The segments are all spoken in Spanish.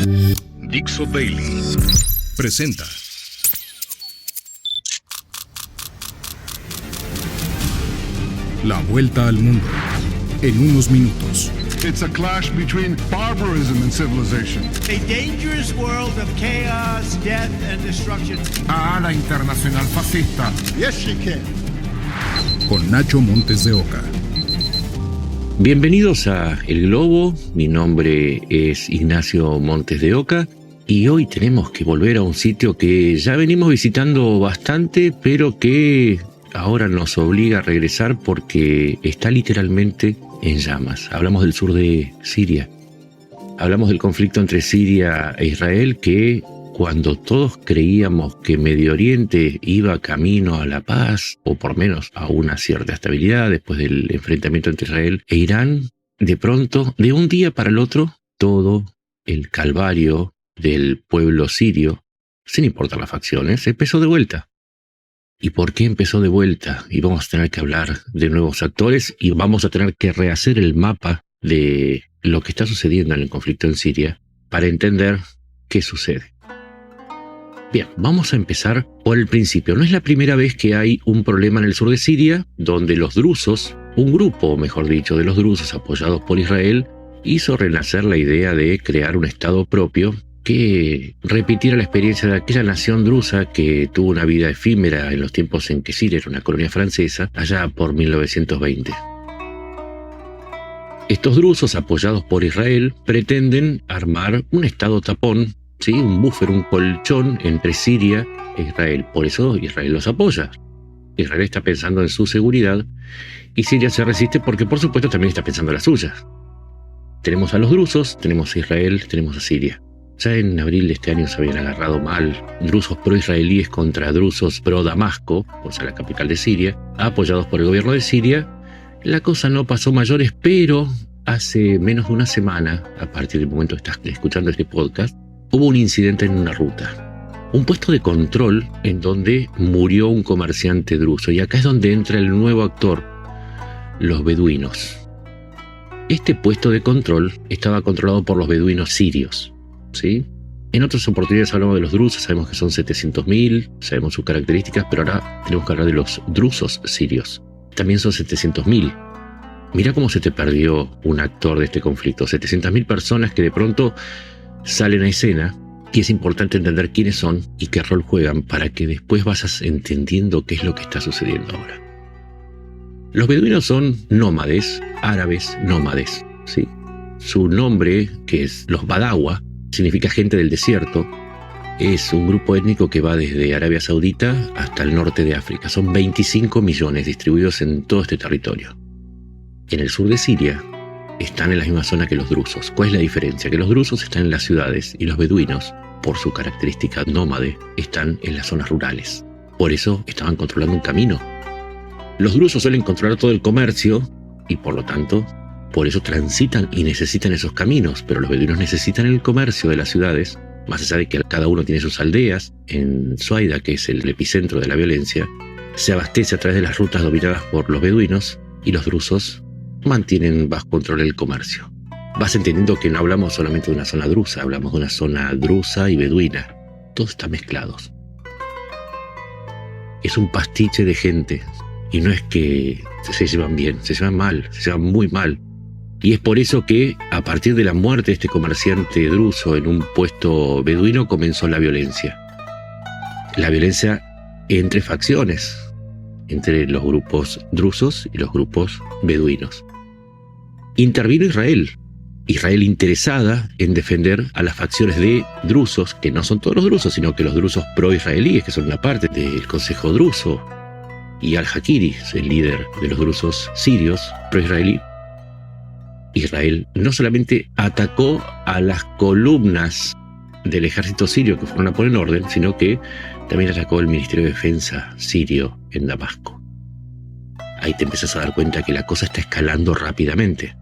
Dixo Daily presenta La Vuelta al Mundo en unos minutos. It's a clash between barbarism and civilization. A dangerous world of chaos, death and destruction. La internacional fascista. Yes, she can. Con Nacho Montes de Oca. Bienvenidos a El Globo, mi nombre es Ignacio Montes de Oca y hoy tenemos que volver a un sitio que ya venimos visitando bastante, pero que ahora nos obliga a regresar porque está literalmente en llamas. Hablamos del sur de Siria, hablamos del conflicto entre Siria e Israel que cuando todos creíamos que Medio Oriente iba camino a la paz, o por menos a una cierta estabilidad después del enfrentamiento entre Israel e Irán, de pronto, de un día para el otro, todo el calvario del pueblo sirio, sin importar las facciones, empezó de vuelta. ¿Y por qué empezó de vuelta? Y vamos a tener que hablar de nuevos actores y vamos a tener que rehacer el mapa de lo que está sucediendo en el conflicto en Siria para entender qué sucede. Bien, vamos a empezar por el principio. No es la primera vez que hay un problema en el sur de Siria, donde los drusos, un grupo, mejor dicho, de los drusos apoyados por Israel, hizo renacer la idea de crear un estado propio que repitiera la experiencia de aquella nación drusa que tuvo una vida efímera en los tiempos en que Siria era una colonia francesa, allá por 1920. Estos drusos, apoyados por Israel, pretenden armar un estado tapón, ¿sí? Un buffer, un colchón entre Siria e Israel. Por eso Israel los apoya. Israel está pensando en su seguridad y Siria se resiste porque, por supuesto, también está pensando en la suya. Tenemos a los drusos, tenemos a Israel, tenemos a Siria. Ya en abril de este año se habían agarrado mal drusos pro-israelíes contra drusos pro-Damasco, o sea, la capital de Siria, apoyados por el gobierno de Siria. La cosa no pasó mayores, pero hace menos de una semana, a partir del momento que estás escuchando este podcast, hubo un incidente en una ruta. Un puesto de control en donde murió un comerciante druso. Y acá es donde entra el nuevo actor, los beduinos. Este puesto de control estaba controlado por los beduinos sirios, ¿sí? En otras oportunidades hablamos de los drusos, sabemos que son 700.000, sabemos sus características, pero ahora tenemos que hablar de los drusos sirios. También son 700.000. Mira cómo se te perdió un actor de este conflicto. 700.000 personas que de pronto salen a escena y es importante entender quiénes son y qué rol juegan para que después vayas entendiendo qué es lo que está sucediendo ahora. Los beduinos son nómades, árabes nómades, ¿sí? Su nombre, que es los Badawa, significa gente del desierto. Es un grupo étnico que va desde Arabia Saudita hasta el norte de África. Son 25 millones distribuidos en todo este territorio. En el sur de Siria están en la misma zona que los drusos. ¿Cuál es la diferencia? Que los drusos están en las ciudades y los beduinos, por su característica nómade, están en las zonas rurales. Por eso estaban controlando un camino. Los drusos suelen controlar todo el comercio y por lo tanto, por eso transitan y necesitan esos caminos, pero los beduinos necesitan el comercio de las ciudades, más allá de que cada uno tiene sus aldeas. En Suaida, que es el epicentro de la violencia, se abastece a través de las rutas dominadas por los beduinos y los drusos mantienen bajo control el comercio. Vas entendiendo que no hablamos solamente de una zona drusa, hablamos de una zona drusa y beduina. Todos están mezclados. Es un pastiche de gente y no es que se llevan bien, se llevan mal, se llevan muy mal. Y es por eso que, a partir de la muerte de este comerciante druso en un puesto beduino, comenzó la violencia. La violencia entre facciones, entre los grupos drusos y los grupos beduinos. Intervino Israel. Israel interesada en defender a las facciones de drusos, que no son todos los drusos, sino que los drusos pro-israelíes, que son una parte del Consejo Druso, y al-Hakiri, el líder de los drusos sirios pro-israelí. Israel no solamente atacó a las columnas del ejército sirio que fueron a poner en orden, sino que también atacó el Ministerio de Defensa sirio en Damasco. Ahí te empiezas a dar cuenta que la cosa está escalando rápidamente.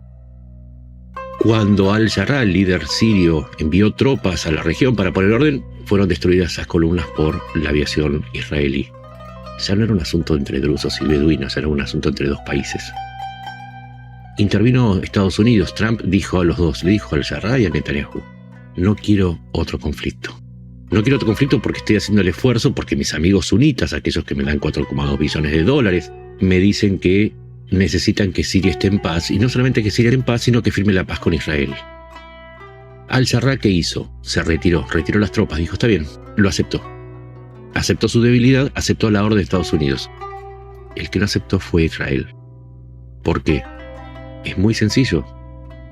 Cuando al-Jarrah, el líder sirio, envió tropas a la región para poner orden, fueron destruidas esas columnas por la aviación israelí. Ya no era un asunto entre drusos y beduinos, era un asunto entre dos países. Intervino Estados Unidos. Trump dijo a los dos, le dijo al Jarrah y a Netanyahu: no quiero otro conflicto. No quiero otro conflicto porque estoy haciendo el esfuerzo, porque mis amigos sunitas, aquellos que me dan 4,2 billones de dólares, me dicen que necesitan que Siria esté en paz, y no solamente que Siria esté en paz, sino que firme la paz con Israel. Al-Jarrah, ¿qué hizo? Se retiró las tropas, dijo, está bien, lo aceptó. Aceptó su debilidad, aceptó la orden de Estados Unidos. El que no aceptó fue Israel. ¿Por qué? Es muy sencillo.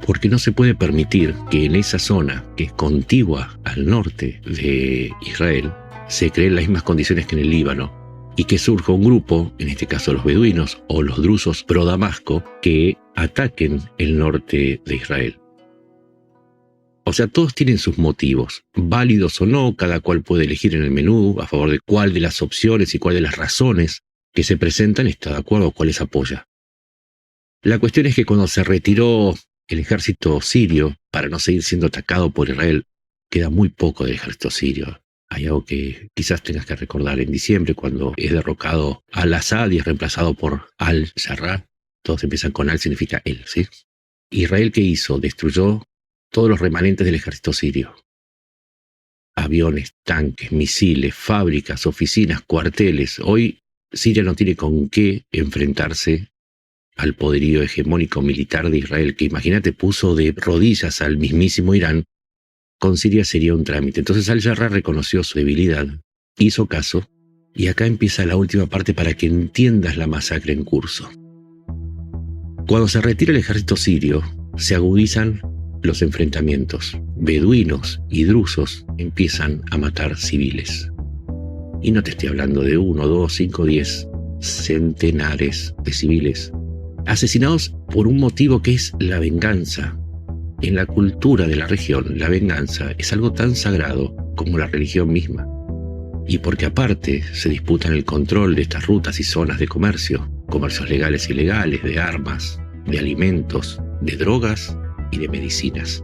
Porque no se puede permitir que en esa zona, que es contigua al norte de Israel, se creen las mismas condiciones que en el Líbano, y que surja un grupo, en este caso los beduinos o los drusos pro-Damasco, que ataquen el norte de Israel. O sea, todos tienen sus motivos, válidos o no, cada cual puede elegir en el menú a favor de cuál de las opciones y cuál de las razones que se presentan está de acuerdo o cuáles apoya. La cuestión es que cuando se retiró el ejército sirio, para no seguir siendo atacado por Israel, queda muy poco del ejército sirio. Hay algo que quizás tengas que recordar en diciembre, cuando es derrocado al-Assad y es reemplazado por al-Jarrah. Todos empiezan con al, significa él, ¿sí? Israel, ¿qué hizo? Destruyó todos los remanentes del ejército sirio. Aviones, tanques, misiles, fábricas, oficinas, cuarteles. Hoy Siria no tiene con qué enfrentarse al poderío hegemónico militar de Israel, que imagínate puso de rodillas al mismísimo Irán. Con Siria sería un trámite. Entonces al-Jarrah reconoció su debilidad, hizo caso, y acá empieza la última parte para que entiendas la masacre en curso. Cuando se retira el ejército sirio, se agudizan los enfrentamientos. Beduinos y drusos empiezan a matar civiles. Y no te estoy hablando de 1, 2, 5, 10, centenares de civiles asesinados por un motivo que es la venganza. En la cultura de la región, la venganza es algo tan sagrado como la religión misma. Y porque aparte se disputan el control de estas rutas y zonas de comercio, comercios legales e ilegales, de armas, de alimentos, de drogas y de medicinas.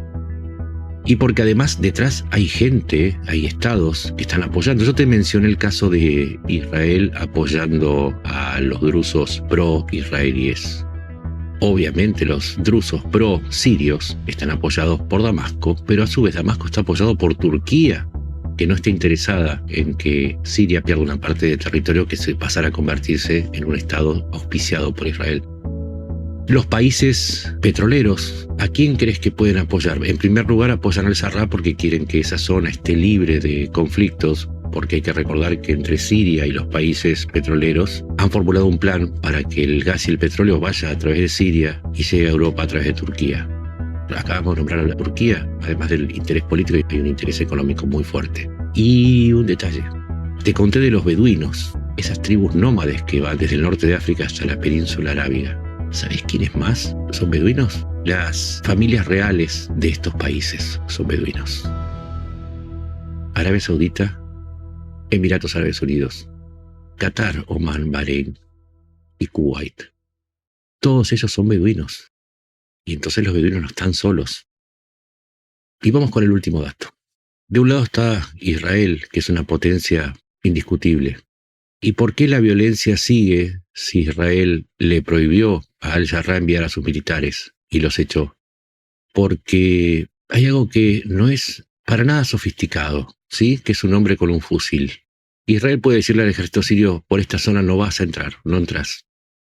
Y porque además detrás hay gente, hay estados que están apoyando. Yo te mencioné el caso de Israel apoyando a los drusos pro-israelíes. Obviamente los drusos pro-sirios están apoyados por Damasco, pero a su vez Damasco está apoyado por Turquía, que no está interesada en que Siria pierda una parte de territorio que se pasara a convertirse en un estado auspiciado por Israel. Los países petroleros, ¿a quién crees que pueden apoyar? En primer lugar, apoyan al-Jarrah porque quieren que esa zona esté libre de conflictos, porque hay que recordar que entre Siria y los países petroleros han formulado un plan para que el gas y el petróleo vaya a través de Siria y llegue a Europa a través de Turquía. Acabamos de nombrar a la Turquía, además del interés político, hay un interés económico muy fuerte. Y un detalle, te conté de los beduinos, esas tribus nómades que van desde el norte de África hasta la península arábiga. ¿Sabés quiénes más son beduinos? Las familias reales de estos países son beduinos. Arabia Saudita, Emiratos Árabes Unidos, Qatar, Omán, Bahrein y Kuwait. Todos ellos son beduinos. Y entonces los beduinos no están solos. Y vamos con el último dato. De un lado está Israel, que es una potencia indiscutible. ¿Y por qué la violencia sigue si Israel le prohibió a al-Jarrah enviar a sus militares y los echó? Porque hay algo que no es para nada sofisticado, ¿sí? Que es un hombre con un fusil. Israel puede decirle al ejército sirio, por esta zona no vas a entrar, no entras.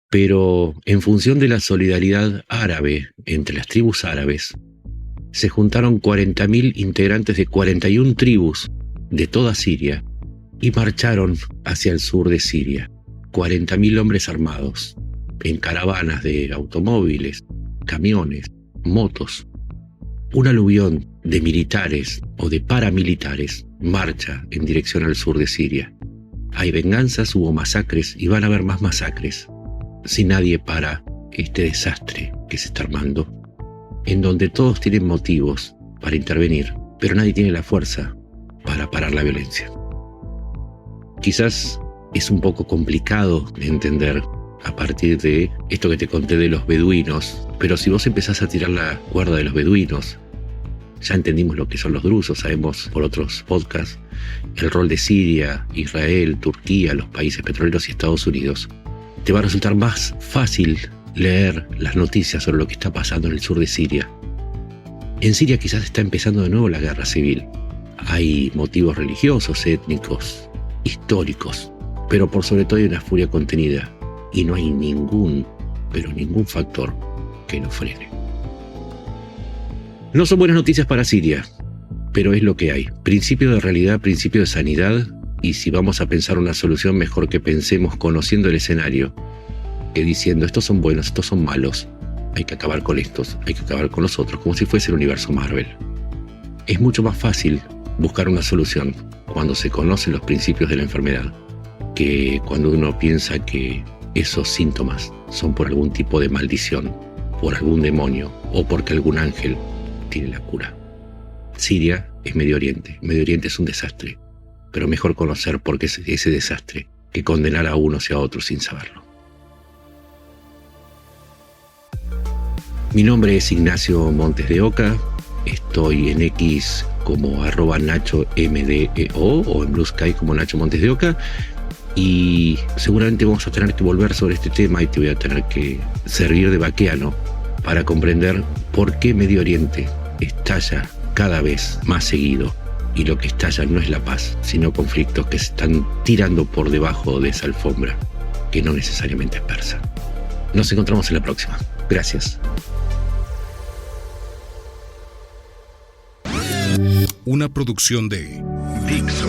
Pero en función de la solidaridad árabe entre las tribus árabes, se juntaron 40.000 integrantes de 41 tribus de toda Siria y marcharon hacia el sur de Siria. 40.000 hombres armados, en caravanas de automóviles, camiones, motos. Un aluvión de militares o de paramilitares marcha en dirección al sur de Siria. Hay venganzas, hubo masacres y van a haber más masacres si nadie para este desastre que se está armando, en donde todos tienen motivos para intervenir, pero nadie tiene la fuerza para parar la violencia. Quizás es un poco complicado de entender a partir de esto que te conté de los beduinos, pero si vos empezás a tirar la cuerda de los beduinos, ya entendimos lo que son los drusos, sabemos por otros podcasts el rol de Siria, Israel, Turquía, los países petroleros y Estados Unidos. Te va a resultar más fácil leer las noticias sobre lo que está pasando en el sur de Siria. En Siria quizás está empezando de nuevo la guerra civil. Hay motivos religiosos, étnicos, históricos, pero por sobre todo hay una furia contenida y no hay ningún factor que lo frene. No son buenas noticias para Siria, pero es lo que hay. Principio de realidad, principio de sanidad, y si vamos a pensar una solución, mejor que pensemos conociendo el escenario que diciendo estos son buenos, estos son malos, hay que acabar con estos, hay que acabar con los otros, como si fuese el universo Marvel. Es mucho más fácil buscar una solución cuando se conocen los principios de la enfermedad que cuando uno piensa que esos síntomas son por algún tipo de maldición, por algún demonio o porque algún ángel tiene la cura. Siria es Medio Oriente. Medio Oriente es un desastre, pero mejor conocer por qué es ese desastre que condenar a unos y a otros sin saberlo. Mi nombre es Ignacio Montes de Oca. Estoy en X como @NachoMDEO o en Blue Sky como Nacho Montes de Oca. Y seguramente vamos a tener que volver sobre este tema y te voy a tener que servir de vaqueano para comprender por qué Medio Oriente estalla cada vez más seguido. Y lo que estalla no es la paz, sino conflictos que se están tirando por debajo de esa alfombra, que no necesariamente es persa. Nos encontramos en la próxima. Gracias. Una producción de Dixo.